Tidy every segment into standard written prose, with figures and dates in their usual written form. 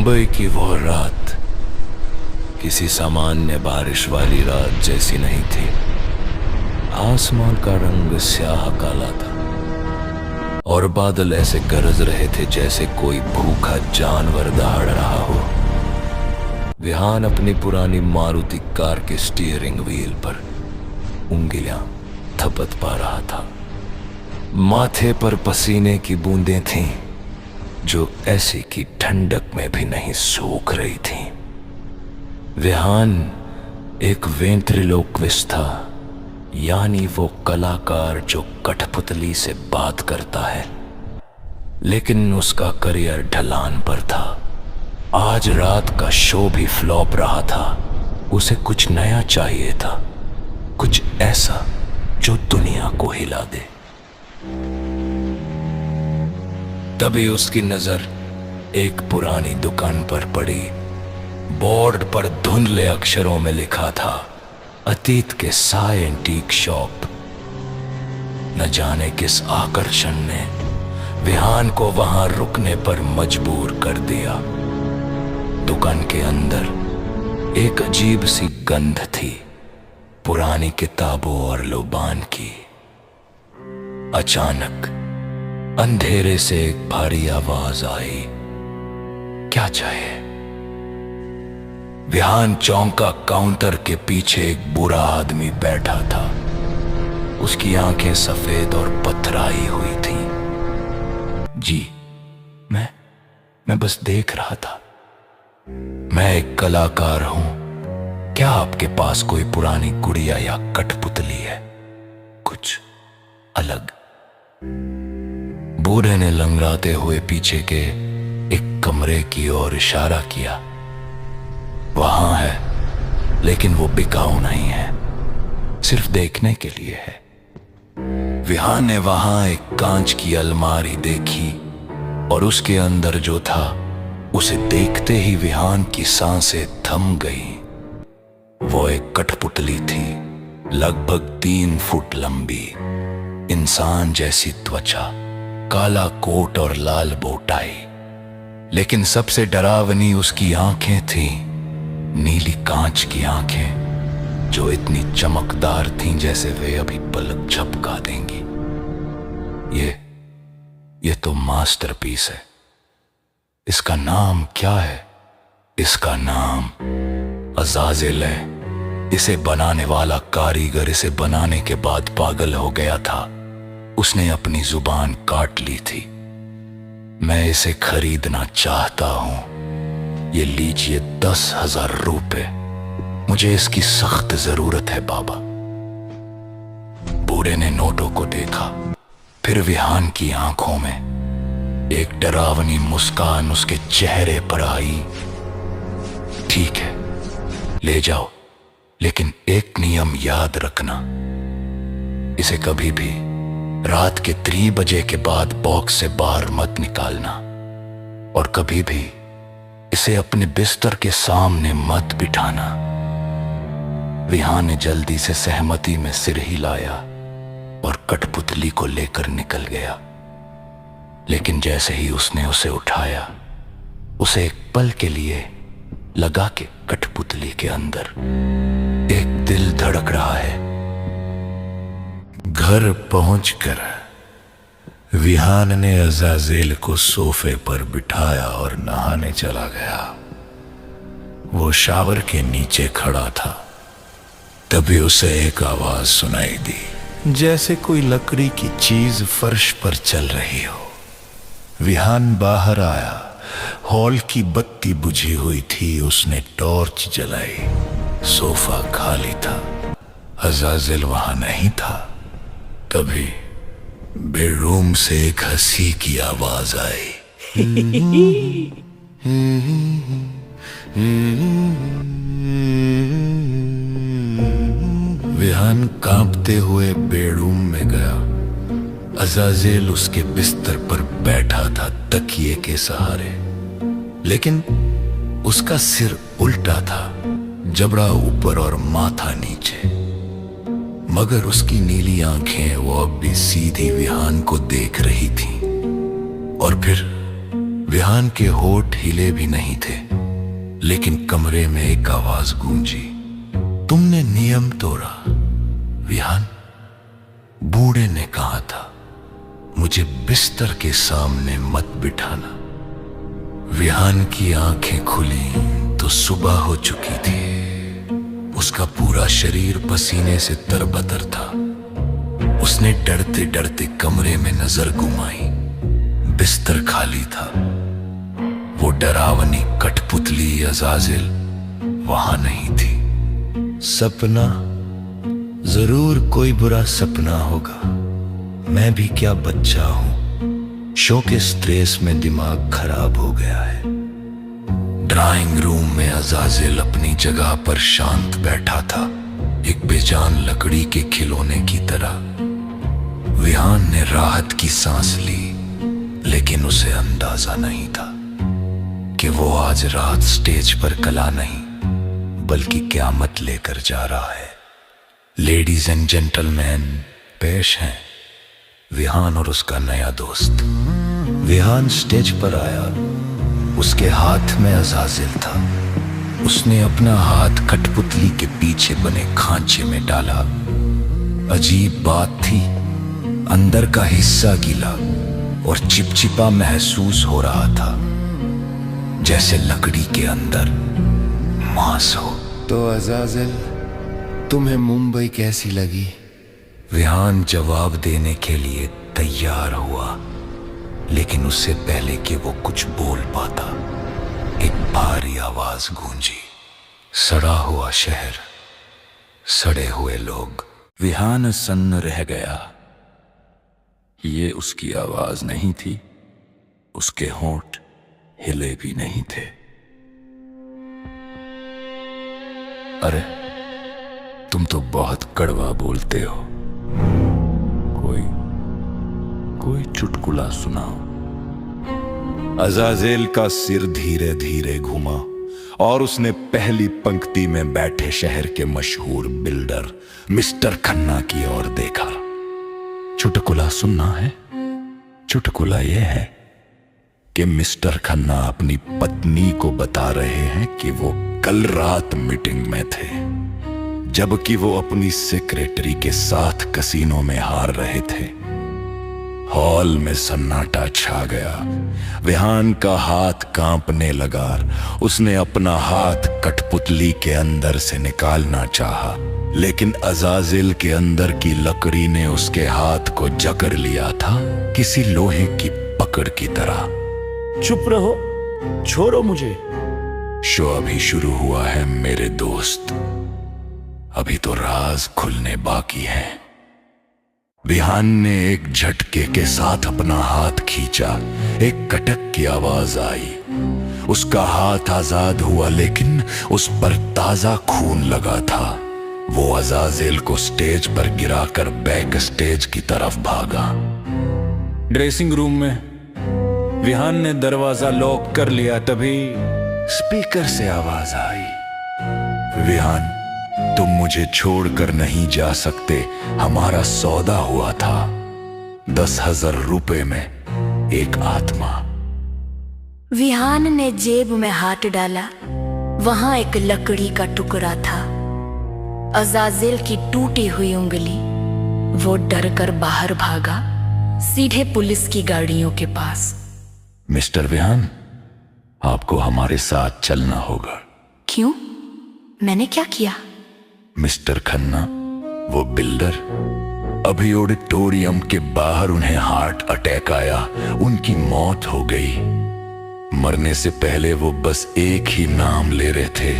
मुंबई की वो रात किसी सामान्य बारिश वाली रात जैसी नहीं थी। आसमान का रंग स्याह काला था और बादल ऐसे गरज रहे थे जैसे कोई भूखा जानवर दहाड़ रहा हो। विहान अपनी पुरानी मारुति कार के स्टीयरिंग व्हील पर उंगलियां थपथ पा रहा था। माथे पर पसीने की बूंदें थीं जो ऐसी की ठंडक में भी नहीं सूख रही थीं। विहान एक वेंट्रिलोक्विस्ट था, यानी वो कलाकार जो कठपुतली से बात करता है, लेकिन उसका करियर ढलान पर था। आज रात का शो भी फ्लॉप रहा था। उसे कुछ नया चाहिए था, कुछ ऐसा जो दुनिया को हिला दे। तभी उसकी नजर एक पुरानी दुकान पर पड़ी। बोर्ड पर धुंधले अक्षरों में लिखा था, अतीत के साय एंटीक शॉप। न जाने किस आकर्षण ने विहान को वहां रुकने पर मजबूर कर दिया। दुकान के अंदर एक अजीब सी गंध थी, पुरानी किताबों और लोबान की। अचानक अंधेरे से एक भारी आवाज आई, क्या चाहिए? विहान चौंका। काउंटर के पीछे एक बुरा आदमी बैठा था। उसकी आंखें सफेद और पथराई हुई थीं। जी, मैं बस देख रहा था। मैं एक कलाकार हूं। क्या आपके पास कोई पुरानी गुड़िया या कठपुतली है? कुछ अलग? बूढ़े ने लंगड़ाते हुए पीछे के एक कमरे की ओर इशारा किया। वहां है, लेकिन वो बिकाऊ नहीं है, सिर्फ देखने के लिए है। विहान ने वहां एक कांच की अलमारी देखी और उसके अंदर जो था उसे देखते ही विहान की सांसें थम गईं। वो एक कठपुतली थी, लगभग 3 फुट लंबी, इंसान जैसी त्वचा, काला कोट और लाल बोटाई। लेकिन सबसे डरावनी उसकी आंखें थीं, नीली कांच की आंखें जो इतनी चमकदार थीं जैसे वे अभी पलक झपका देंगी। ये तो मास्टरपीस है। इसका नाम क्या है? इसका नाम अज़ाज़िल है। इसे बनाने वाला कारीगर इसे बनाने के बाद पागल हो गया था। उसने अपनी जुबान काट ली थी। मैं इसे खरीदना चाहता हूं। ये लीजिए 10,000 रुपए। मुझे इसकी सख्त जरूरत है बाबा। बूढ़े ने नोटों को देखा, फिर विहान की आंखों में एक डरावनी मुस्कान उसके चेहरे पर आई। ठीक है, ले जाओ, लेकिन एक नियम याद रखना, इसे कभी भी रात के 3 बजे के बाद बॉक्स से बाहर मत निकालना और कभी भी इसे अपने बिस्तर के सामने मत बिठाना। विहान ने जल्दी से सहमति में सिर हिलाया और कठपुतली को लेकर निकल गया। लेकिन जैसे ही उसने उसे उठाया, उसे एक पल के लिए लगा कि कठपुतली के अंदर एक दिल धड़क रहा है। घर पहुंचकर विहान ने अज़ाज़िल को सोफे पर बिठाया और नहाने चला गया। वो शावर के नीचे खड़ा था। तभी उसे एक आवाज सुनाई दी, जैसे कोई लकड़ी की चीज फर्श पर चल रही हो। विहान बाहर आया। हॉल की बत्ती बुझी हुई थी। उसने टॉर्च जलाई। सोफा खाली था, अज़ाज़िल वहां नहीं था। तभी बेडरूम से एक हंसी की आवाज आई। विहान कांपते हुए बेडरूम में गया। अज़ाज़िल उसके बिस्तर पर बैठा था, तकिए के सहारे, लेकिन उसका सिर उल्टा था, जबड़ा ऊपर और माथा नीचे। मगर उसकी नीली आंखें वो अब भी सीधी विहान को देख रही थीं। और फिर विहान के होठ हिले भी नहीं थे, लेकिन कमरे में एक आवाज गूंजी, तुमने नियम तोड़ा विहान। बूढ़े ने कहा था, मुझे बिस्तर के सामने मत बिठाना। विहान की आंखें खुली तो सुबह हो चुकी थी। उसका पूरा शरीर पसीने से तरबतर था। उसने डरते डरते कमरे में नजर घुमाई। बिस्तर खाली था। वो डरावनी कठपुतली अज़ाज़िल वहां नहीं थी। सपना, जरूर कोई बुरा सपना होगा। मैं भी क्या बच्चा हूं। शो के स्ट्रेस में दिमाग खराब हो गया है। ड्राइंग रूम में अज़ाज़िल अपनी जगह पर शांत बैठा था, एक बेजान लकड़ी के खिलौने की तरह। विहान ने राहत की सांस ली, लेकिन उसे अंदाजा नहीं था कि वो आज रात स्टेज पर कला नहीं बल्कि क़यामत लेकर जा रहा है। लेडीज एंड जेंटलमैन, पेश हैं विहान और उसका नया दोस्त। विहान स्टेज पर आया। उसके हाथ में अज़ाज़िल था। उसने अपना हाथ कठपुतली के पीछे बने खांचे में डाला। अजीब बात थी, अंदर का हिस्सा गीला और चिपचिपा महसूस हो रहा था, जैसे लकड़ी के अंदर मांस हो। तो अज़ाज़िल, तुम्हें मुंबई कैसी लगी? विहान जवाब देने के लिए तैयार हुआ, लेकिन उससे पहले कि वो कुछ बोल पाता, एक भारी आवाज गूंजी। सड़ा हुआ शहर, सड़े हुए लोग। विहान सन्न रह गया। ये उसकी आवाज नहीं थी, उसके होंठ हिले भी नहीं थे। अरे, तुम तो बहुत कड़वा बोलते हो। कोई चुटकुला सुनाओ। अज़ाज़िल का सिर धीरे धीरे घुमा और उसने पहली पंक्ति में बैठे शहर के मशहूर बिल्डर मिस्टर खन्ना की ओर देखा। चुटकुला सुनना है? चुटकुला यह है कि मिस्टर खन्ना अपनी पत्नी को बता रहे हैं कि वो कल रात मीटिंग में थे, जबकि वो अपनी सेक्रेटरी के साथ कसीनो में हार रहे थे। हॉल में सन्नाटा छा गया। विहान का हाथ कांपने लगा। उसने अपना हाथ कठपुतली के अंदर से निकालना चाहा, लेकिन अज़ाज़िल के अंदर की लकड़ी ने उसके हाथ को जकड़ लिया था, किसी लोहे की पकड़ की तरह। चुप रहो, छोड़ो मुझे। शो अभी शुरू हुआ है मेरे दोस्त, अभी तो राज खुलने बाकी है। विहान ने एक झटके के साथ अपना हाथ खींचा। एक कटक की आवाज आई। उसका हाथ आजाद हुआ, लेकिन उस पर ताजा खून लगा था। वो अज़ाज़िल को स्टेज पर गिराकर बैक स्टेज की तरफ भागा। ड्रेसिंग रूम में विहान ने दरवाजा लॉक कर लिया। तभी स्पीकर से आवाज आई, विहान, तुम मुझे छोड़कर नहीं जा सकते। हमारा सौदा हुआ था 10,000 रुपए में एक आत्मा। विहान ने जेब में हाथ डाला। वहां एक लकड़ी का टुकड़ा था। अज़ाज़िल की टूटी हुई उंगली। वो डरकर बाहर भागा, सीधे पुलिस की गाड़ियों के पास। मिस्टर विहान, आपको हमारे साथ चलना होगा। क्यों? मैंने क्या किया? मिस्टर खन्ना, वो बिल्डर, अभी ऑडिटोरियम के बाहर उन्हें हार्ट अटैक आया। उनकी मौत हो गई। मरने से पहले वो बस एक ही नाम ले रहे थे,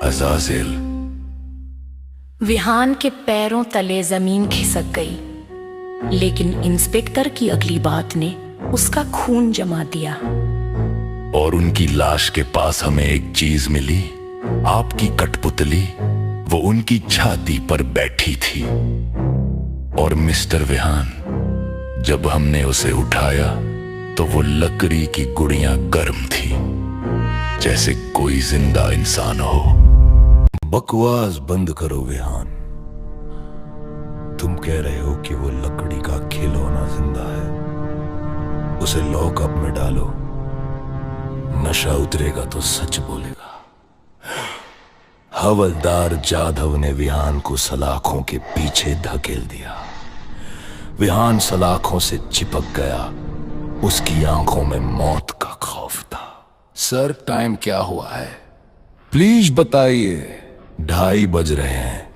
अज़ाज़िल। विहान के पैरों तले जमीन खिसक गई, लेकिन इंस्पेक्टर की अगली बात ने उसका खून जमा दिया। और उनकी लाश के पास हमें एक चीज मिली, आपकी कठपुतली। वो उनकी छाती पर बैठी थी। और मिस्टर विहान, जब हमने उसे उठाया तो वो लकड़ी की गुड़ियां गर्म थी, जैसे कोई जिंदा इंसान हो। बकवास बंद करो विहान। तुम कह रहे हो कि वो लकड़ी का खिलौना जिंदा है। उसे लॉकअप में डालो नशा उतरेगा तो सच बोलेगा। हवलदार जाधव ने विहान को सलाखों के पीछे धकेल दिया। विहान सलाखों से चिपक गया। उसकी आंखों में मौत का खौफ था। सर टाइम क्या हुआ है? प्लीज बताइए। 2:30 बज रहे हैं।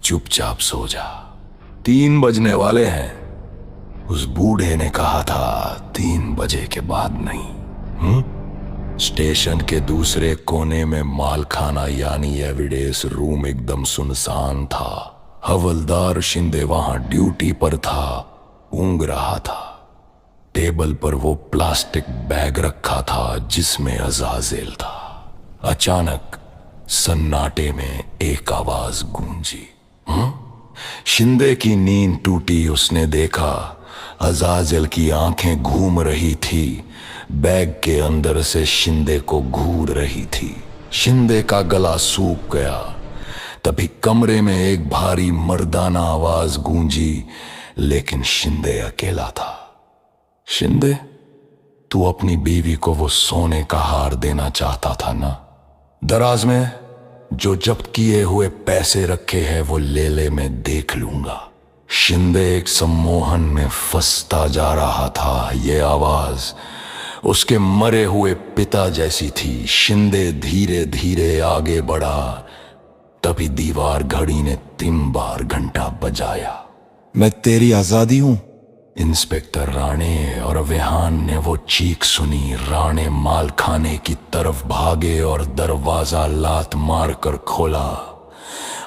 चुपचाप सो जा। 3 बजने वाले हैं। उस बूढ़े ने कहा था 3 बजे के बाद नहीं। स्टेशन के दूसरे कोने में मालखाना यानी एविडेंस रूम एकदम सुनसान था। हवलदार शिंदे वहां ड्यूटी पर था, ऊँग रहा था। टेबल पर वो प्लास्टिक बैग रखा था जिसमें अजाजेल था। अचानक सन्नाटे में एक आवाज गूंजी। शिंदे की नींद टूटी। उसने देखा अजाजेल की आंखें घूम रही थी, बैग के अंदर से शिंदे को घूर रही थी। शिंदे का गला सूख गया। तभी कमरे में एक भारी मर्दाना आवाज गूंजी, लेकिन शिंदे अकेला था। शिंदे, तू अपनी बीवी को वो सोने का हार देना चाहता था ना? दराज में जो जब्त किए हुए पैसे रखे हैं वो ले ले, मैं देख लूंगा। शिंदे एक सम्मोहन में फंसता जा रहा था। ये आवाज उसके मरे हुए पिता जैसी थी। शिंदे धीरे धीरे आगे बढ़ा। तभी दीवार घड़ी ने 3 बार घंटा बजाया। मैं तेरी आजादी हूं। इंस्पेक्टर राणे और विहान ने वो चीख सुनी। राणे मालखाने की तरफ भागे और दरवाजा लात मारकर खोला।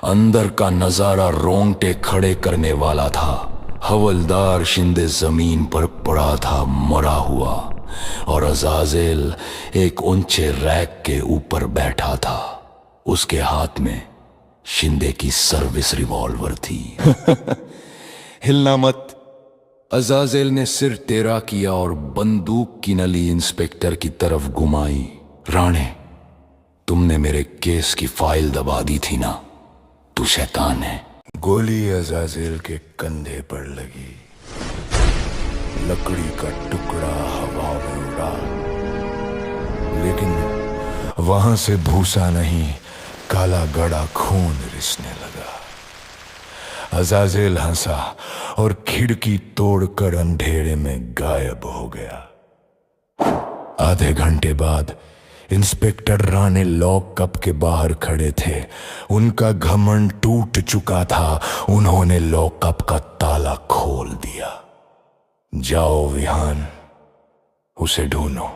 अंदर का नजारा रोंगटे खड़े करने वाला था। हवलदार शिंदे जमीन पर पड़ा था मरा हुआ, और अजाजेल एक ऊंचे रैक के ऊपर बैठा था। उसके हाथ में शिंदे की सर्विस रिवॉल्वर थी। हिलना मत। अजाजेल ने सिर टेढ़ा किया और बंदूक की नली इंस्पेक्टर की तरफ घुमाई। राणे, तुमने मेरे केस की फाइल दबा दी थी ना? तू शैतान है। गोली अजाजेल के कंधे पर लगी। लकड़ी का टुकड़ा हवा में उड़ा, लेकिन वहां से भूसा नहीं, काला गड़ा खून रिसने लगा। अजाजेल हंसा और खिड़की तोड़कर अंधेरे में गायब हो गया। आधे घंटे बाद इंस्पेक्टर राणे लॉकअप के बाहर खड़े थे। उनका घमंड टूट चुका था। उन्होंने लॉकअप का ताला खोल दिया। जाओ विहान, उसे ढूंढो।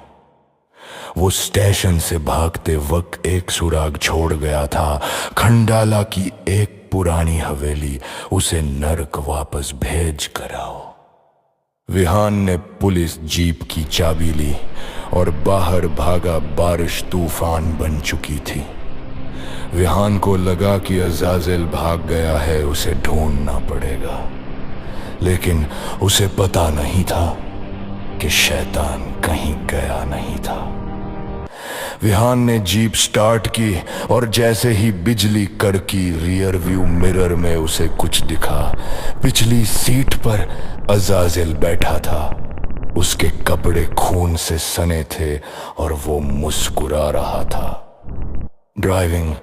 वो स्टेशन से भागते वक्त एक सुराग छोड़ गया था। खंडाला की एक पुरानी हवेली। उसे नर्क वापस भेज कर आओ। विहान ने पुलिस जीप की चाबी ली और बाहर भागा। बारिश तूफान बन चुकी थी। विहान को लगा कि अजाजेल भाग गया है, उसे ढूंढना पड़ेगा। लेकिन उसे पता नहीं था कि शैतान कहीं गया नहीं था। विहान ने जीप स्टार्ट की और जैसे ही बिजली कड़की, रियर व्यू मिरर में उसे कुछ दिखा। पिछली सीट पर अजाजेल बैठा था। उसके कपड़े खून से सने थे और वो मुस्कुरा रहा था। ड्राइविंग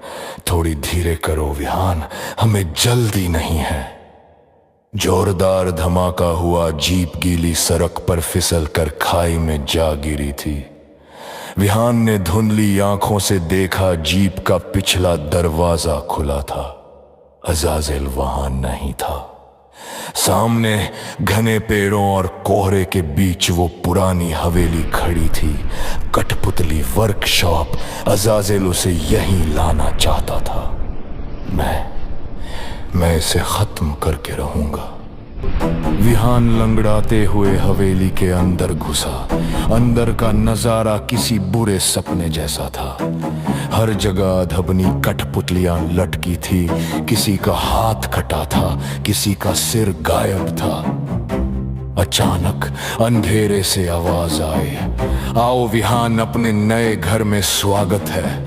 थोड़ी धीरे करो विहान, हमें जल्दी नहीं है। जोरदार धमाका हुआ। जीप गीली सड़क पर फिसल कर खाई में जा गिरी थी। विहान ने धुंधली आंखों से देखा, जीप का पिछला दरवाजा खुला था। अजाजेल वहां नहीं था। सामने घने पेड़ों और कोहरे के बीच वो पुरानी हवेली खड़ी थी। कठपुतली वर्कशॉप। अजाजेल उसे यहीं लाना चाहता था। मैं इसे खत्म करके रहूंगा। विहान लंगड़ाते हुए हवेली के अंदर घुसा। अंदर का नजारा किसी बुरे सपने जैसा था। हर जगह धबनी कठपुतलियां लटकी थी। किसी का हाथ कटा था, किसी का सिर गायब था। अचानक अंधेरे से आवाज आई, आओ विहान, अपने नए घर में स्वागत है।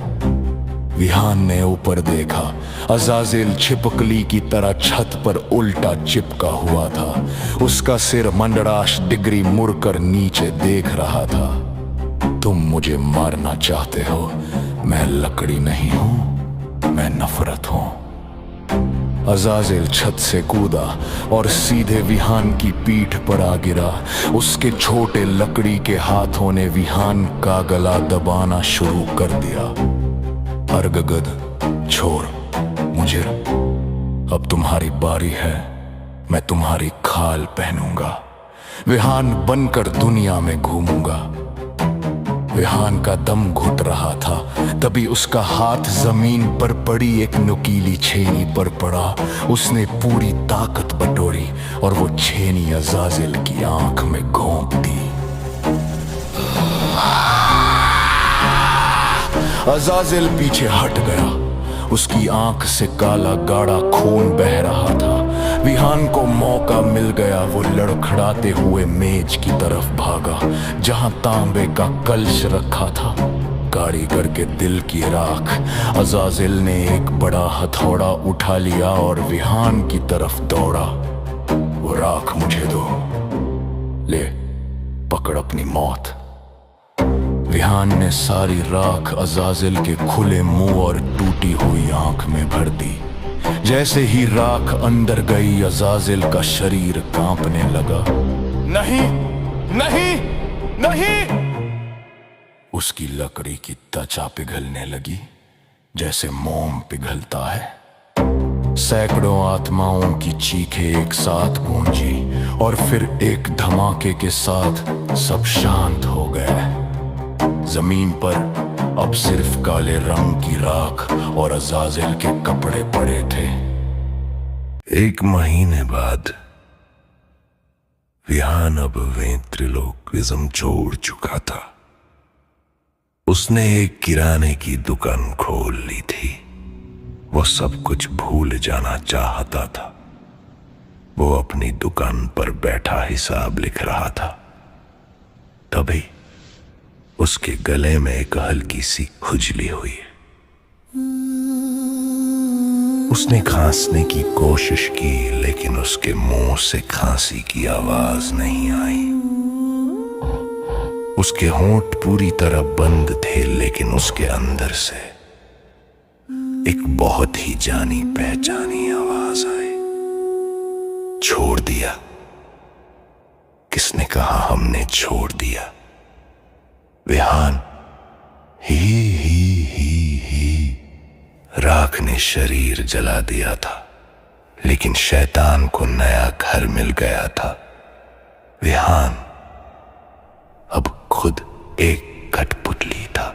विहान ने ऊपर देखा। अजाजेल छिपकली की तरह छत पर उल्टा चिपका हुआ था। उसका सिर मंडराश डिग्री मुड़कर नीचे देख रहा था। तुम मुझे मारना चाहते हो। मैं लकड़ी नहीं हूं, मैं नफरत हूं। अजाजिल छत से कूदा और सीधे विहान की पीठ पर आ गिरा। उसके छोटे लकड़ी के हाथों ने विहान का गला दबाना शुरू कर दिया। अर्गगद, छोड़ मुझे, अब तुम्हारी बारी है। मैं तुम्हारी खाल पहनूंगा, विहान बनकर दुनिया में घूमूंगा। विहान का दम घुट रहा था, तभी उसका हाथ जमीन पर पड़ी एक नुकीली छेनी पर पड़ा। उसने पूरी ताकत बटोरी और वो छेनी अजाजिल की आंख में घोंप दी। अजाजिल पीछे हट गया। उसकी आंख से काला गाढ़ा खून बह रहा था। विहान को मौका मिल गया। वो लड़खड़ाते हुए मेज की तरफ भागा जहां तांबे का कलश रखा था। कारीगर के दिल की राख। अजाजिल ने एक बड़ा हथौड़ा उठा लिया और विहान की तरफ दौड़ा। वो राख मुझे दो, ले पकड़ अपनी मौत। विहान ने सारी राख अजाजिल के खुले मुंह और टूटी हुई आंख में भर दी। जैसे ही राख अंदर गई, अजाजिल का शरीर कांपने लगा। नहीं, नहीं, नहीं! उसकी लकड़ी की त्वचा पिघलने लगी जैसे मोम पिघलता है। सैकड़ों आत्माओं की चीखें एक साथ गूंजी और फिर एक धमाके के साथ सब शांत हो गए। जमीन पर अब सिर्फ काले रंग की राख और अजाजिल के कपड़े पड़े थे। 1 महीने बाद विहान अब वेंट्रिलोक्विज्म छोड़ चुका था। उसने एक किराने की दुकान खोल ली थी। वो सब कुछ भूल जाना चाहता था। वो अपनी दुकान पर बैठा हिसाब लिख रहा था। तभी उसके गले में एक हल्की सी खुजली हुई। उसने खांसने की कोशिश की, लेकिन उसके मुंह से खांसी की आवाज नहीं आई। उसके होंठ पूरी तरह बंद थे, लेकिन उसके अंदर से एक बहुत ही जानी पहचानी आवाज आई। छोड़ दिया। किसने कहा हमने छोड़ दिया? विहान, ही। राख ने शरीर जला दिया था, लेकिन शैतान को नया घर मिल गया था। विहान अब खुद एक कठपुतली था।